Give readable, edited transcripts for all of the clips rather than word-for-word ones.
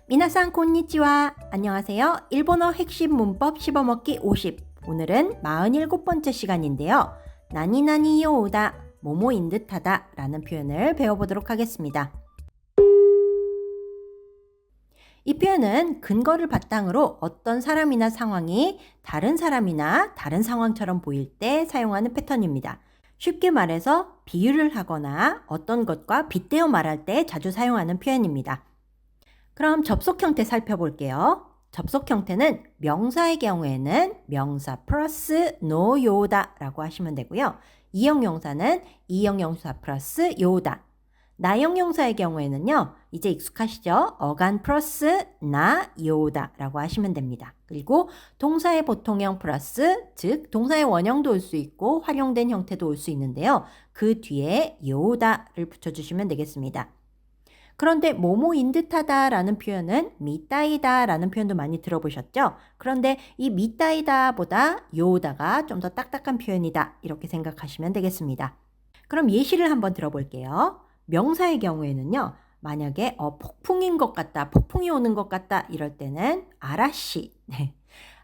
미나상 곤니치와 안녕하세요. 일본어 핵심 문법 씹어먹기 50. 오늘은 47번째 시간인데요. 나니나니 요우다, 뭐뭐인 듯하다 라는 표현을 배워보도록 하겠습니다. 이 표현은 근거를 바탕으로 어떤 사람이나 상황이 다른 사람이나 다른 상황처럼 보일 때 사용하는 패턴입니다. 쉽게 말해서 비유를 하거나 어떤 것과 빗대어 말할 때 자주 사용하는 표현입니다. 그럼 접속 형태 살펴볼게요. 접속 형태는 명사의 경우에는 명사 플러스 노요다 라고 하시면 되고요. 이형용사는 이형용사 플러스 요다. 나형용사의 경우에는요. 이제 익숙하시죠? 어간 플러스 나 요다 라고 하시면 됩니다. 그리고 동사의 보통형 플러스 즉 동사의 원형도 올 수 있고 활용된 형태도 올 수 있는데요. 그 뒤에 요다를 붙여주시면 되겠습니다. 그런데 뭐뭐인 듯하다 라는 표현은 미따이다 라는 표현도 많이 들어보셨죠? 그런데 이 미따이다 보다 요다가 좀 더 딱딱한 표현이다 이렇게 생각하시면 되겠습니다. 그럼 예시를 한번 들어볼게요. 명사의 경우에는요. 만약에 폭풍인 것 같다, 폭풍이 오는 것 같다 이럴 때는 아라시,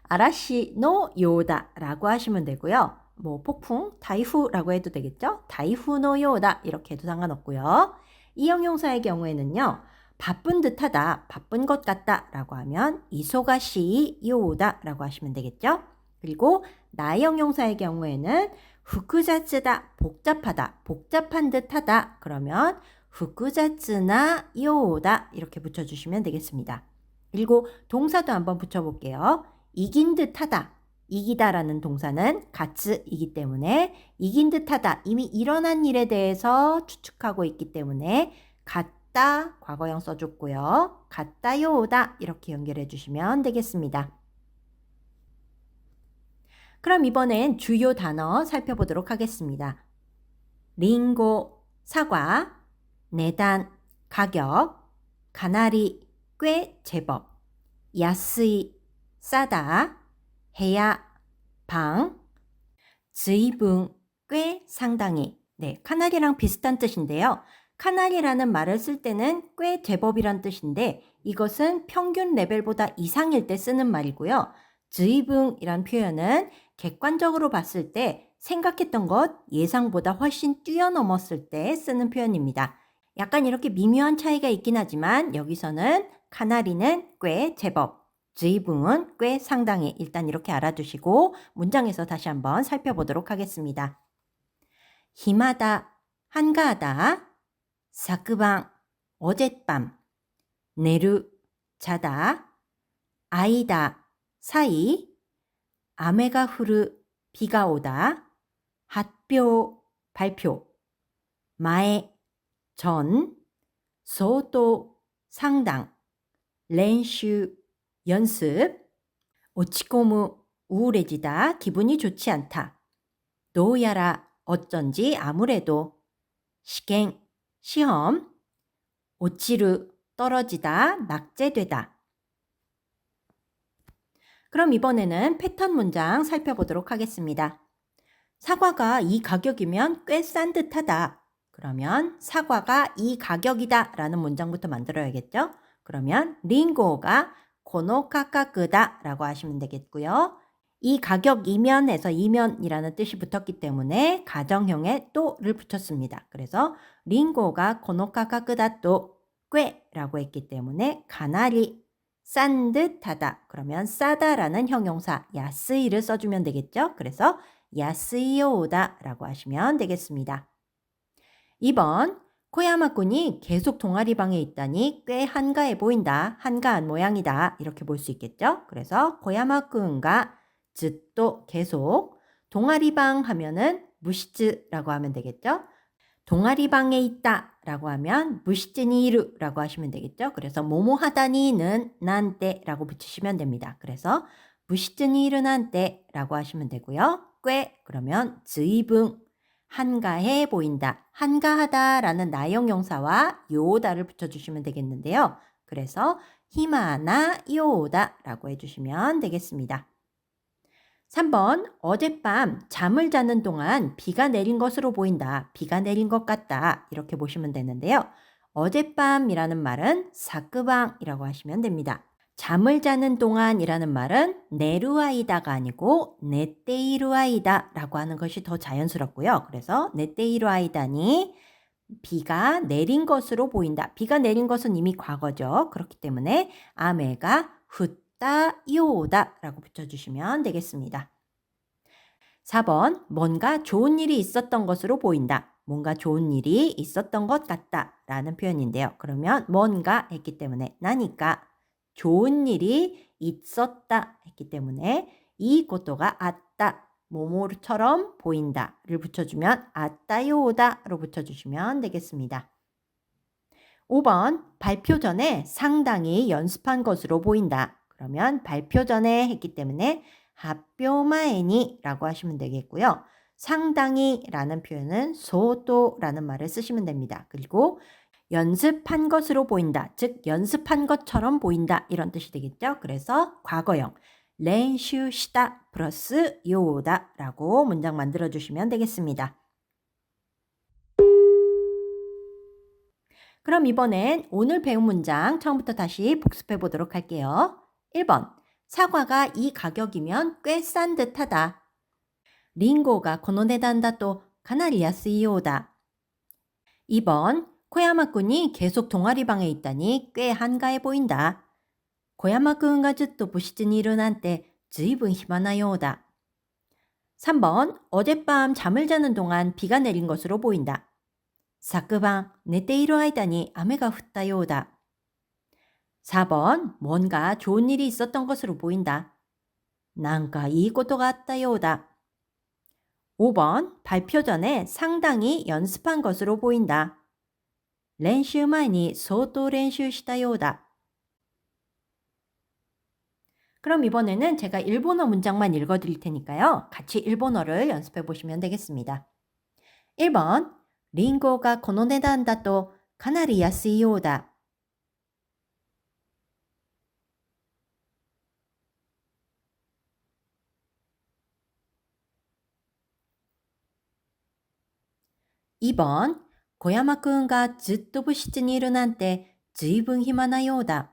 아라시 노 요다 라고 하시면 되고요. 뭐 폭풍, 다이후라고 해도 되겠죠? 다이후 노 요다 이렇게 해도 상관없고요. 이형용사의 경우에는요. 바쁜 듯하다, 바쁜 것 같다 라고 하면 이소가시 요다 라고 하시면 되겠죠. 그리고 나형용사의 경우에는 후쿠자츠다, 복잡하다, 복잡한 듯하다 그러면 후쿠자츠나 요다 이렇게 붙여주시면 되겠습니다. 그리고 동사도 한번 붙여볼게요. 이긴 듯하다, 이기다라는 동사는 가츠이기 때문에 이긴 듯하다, 이미 일어난 일에 대해서 추측하고 있기 때문에 같다 과거형 써줬고요. 같다요다 이렇게 연결해 주시면 되겠습니다. 그럼 이번엔 주요 단어 살펴보도록 하겠습니다. 링고, 사과, 내단, 가격, 가나리, 꽤 제법, 야스이, 싸다, 해야, 방, 즈이붕, 꽤 상당히. 네, 카나리랑 비슷한 뜻인데요. 카나리라는 말을 쓸 때는 꽤 제법이란 뜻인데 이것은 평균 레벨보다 이상일 때 쓰는 말이고요. 즈이붕이란 표현은 객관적으로 봤을 때 생각했던 것 예상보다 훨씬 뛰어넘었을 때 쓰는 표현입니다. 약간 이렇게 미묘한 차이가 있긴 하지만 여기서는 카나리는 꽤 제법, 즈이붕은 꽤 상당히 일단 이렇게 알아두시고 문장에서 다시 한번 살펴보도록 하겠습니다. 힘하다, 한가하다, 사크방, 어젯밤, 내루, 자다, 아이다, 사이, 아메가 후르, 비가 오다, 핫표, 발표, 마에, 전, 소도, 상당, 렌슈, 연습, 오치코무, 우울해지다, 기분이 좋지 않다, 도야라, 어쩐지 아무래도, 시갱, 시험, 오치르, 떨어지다, 낙제되다. 그럼 이번에는 패턴 문장 살펴보도록 하겠습니다. 사과가 이 가격이면 꽤 싼 듯하다. 그러면 사과가 이 가격이다 라는 문장부터 만들어야겠죠? 그러면 링고가 고노 카카크다 라고 하시면 되겠고요. 이 가격이면에서 이면이라는 뜻이 붙었기 때문에 가정형에 또를 붙였습니다. 그래서 링고가 고노 카카크다 또 꽤 라고 했기 때문에 가나리 싼 듯하다. 그러면 싸다라는 형용사 야스이를 써주면 되겠죠? 그래서 야스이요다 라고 하시면 되겠습니다. 2번 코야마군이 계속 동아리방에 있다니 꽤 한가해 보인다. 한가한 모양이다. 이렇게 볼 수 있겠죠? 그래서 코야마군가 즈또 계속 동아리방 하면은 무시즈라고 하면 되겠죠? 동아리방에 있다 라고 하면 무시즈니이루 라고 하시면 되겠죠? 그래서 모모하다니는 난때 라고 붙이시면 됩니다. 그래서 무시즈니이루 난때 라고 하시면 되고요. 꽤 그러면 즈이붕 한가해 보인다. 한가하다 라는 나형용사와 요다를 붙여주시면 되겠는데요. 그래서 히마나 요다 라고 해주시면 되겠습니다. 3번 어젯밤 잠을 자는 동안 비가 내린 것으로 보인다. 비가 내린 것 같다. 이렇게 보시면 되는데요. 어젯밤이라는 말은 사크방이라고 하시면 됩니다. 잠을 자는 동안이라는 말은 네루아이다가 아니고 네테이루아이다라고 하는 것이 더 자연스럽고요. 그래서 네테이루아이다니 비가 내린 것으로 보인다. 비가 내린 것은 이미 과거죠. 그렇기 때문에 아메가 후따 요다라고 붙여주시면 되겠습니다. 4번 뭔가 좋은 일이 있었던 것으로 보인다. 뭔가 좋은 일이 있었던 것 같다 라는 표현인데요. 그러면 뭔가 했기 때문에 나니까 좋은 일이 있었다 했기 때문에 이 것도가 아따 뭐뭐처럼 보인다를 붙여주면 아따요다로 붙여주시면 되겠습니다. 5번 발표 전에 상당히 연습한 것으로 보인다. 그러면 발표 전에 했기 때문에 합표마에니 라고 하시면 되겠고요. 상당히 라는 표현은 소도라는 말을 쓰시면 됩니다. 그리고 연습한 것으로 보인다. 즉 연습한 것처럼 보인다. 이런 뜻이 되겠죠. 그래서 과거형 렌슈시다 플러스 요다 라고 문장 만들어 주시면 되겠습니다. 그럼 이번엔 오늘 배운 문장 처음부터 다시 복습해 보도록 할게요. 1번. 사과가 이 가격이면 꽤 싼 듯하다. 링고가 この値段だとかなり安いようだ. 2번. 코야마君이 계속 동아리방에 있다니 꽤 한가해 보인다. 코야마君가 ずっと部室にいるなんてずいぶん暇なようだ. 3번. 어젯밤 잠을 자는 동안 비가 내린 것으로 보인다. 昨晩寝ている間に雨が降ったようだ. 4번. 뭔가 좋은 일이 있었던 것으로 보인다. なんかいいことがあったようだ. 5번. 발표 전에 상당히 연습한 것으로 보인다. 練習前に相当練習したようだ. 그럼 이번에는 제가 일본어 문장만 읽어드릴 테니까요. 같이 일본어를 연습해 보시면 되겠습니다. 1번. リンゴがこの値段だとかなり安いようだ. 2번. 小山くんがずっと部室にいるなんてずいぶん暇なようだ.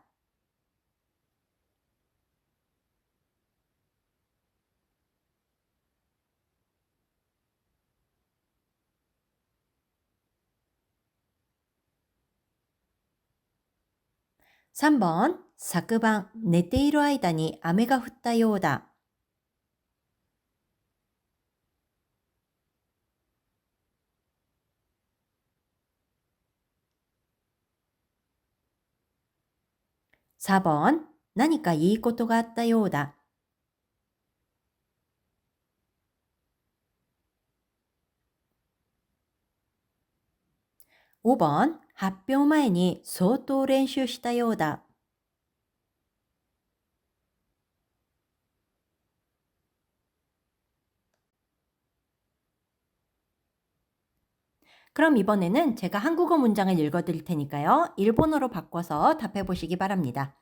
3번. 昨晩寝ている間に雨が降ったようだ. 4번. 何かいいことがあったようだ. 5번. 発表前に相当練習したようだ. 그럼 이번에는 제가 한국어 문장을 읽어드릴 테니까요. 일본어로 바꿔서 답해 보시기 바랍니다.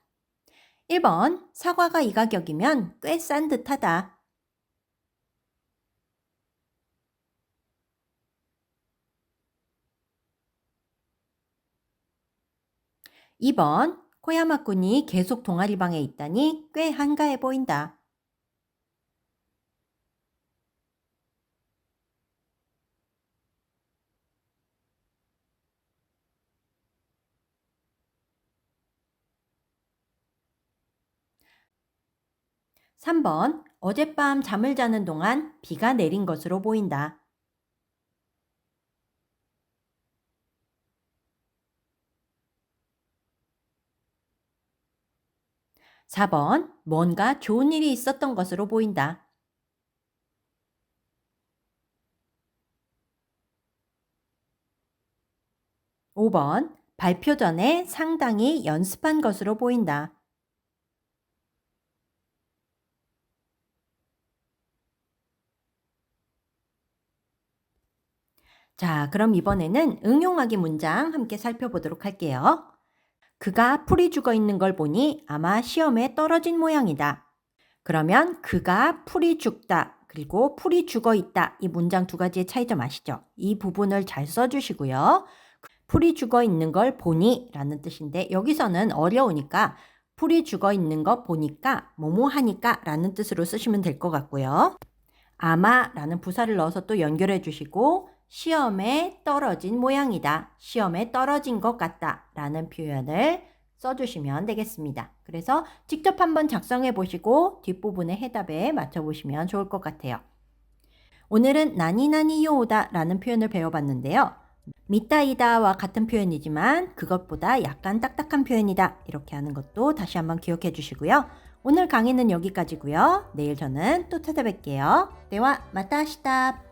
1번. 사과가 이 가격이면 꽤 싼 듯하다. 2번. 코야마군이 계속 동아리방에 있다니 꽤 한가해 보인다. 3번. 어젯밤 잠을 자는 동안 비가 내린 것으로 보인다. 4번. 뭔가 좋은 일이 있었던 것으로 보인다. 5번. 발표 전에 상당히 연습한 것으로 보인다. 자, 그럼 이번에는 응용하기 문장 함께 살펴보도록 할게요. 그가 풀이 죽어 있는 걸 보니 아마 시험에 떨어진 모양이다. 그러면 그가 풀이 죽다 그리고 풀이 죽어 있다 이 문장 두 가지의 차이점 아시죠? 이 부분을 잘 써주시고요. 풀이 죽어 있는 걸 보니 라는 뜻인데 여기서는 어려우니까 풀이 죽어 있는 거 보니까 뭐뭐 하니까 라는 뜻으로 쓰시면 될 것 같고요. 아마 라는 부사를 넣어서 또 연결해 주시고 시험에 떨어진 모양이다. 시험에 떨어진 것 같다. 라는 표현을 써주시면 되겠습니다. 그래서 직접 한번 작성해 보시고 뒷부분의 해답에 맞춰 보시면 좋을 것 같아요. 오늘은 나니나니 요오다 라는 표현을 배워봤는데요. 미따이다와 같은 표현이지만 그것보다 약간 딱딱한 표현이다. 이렇게 하는 것도 다시 한번 기억해 주시고요. 오늘 강의는 여기까지고요. 내일 저는 또 찾아뵐게요. 대화 마타시다.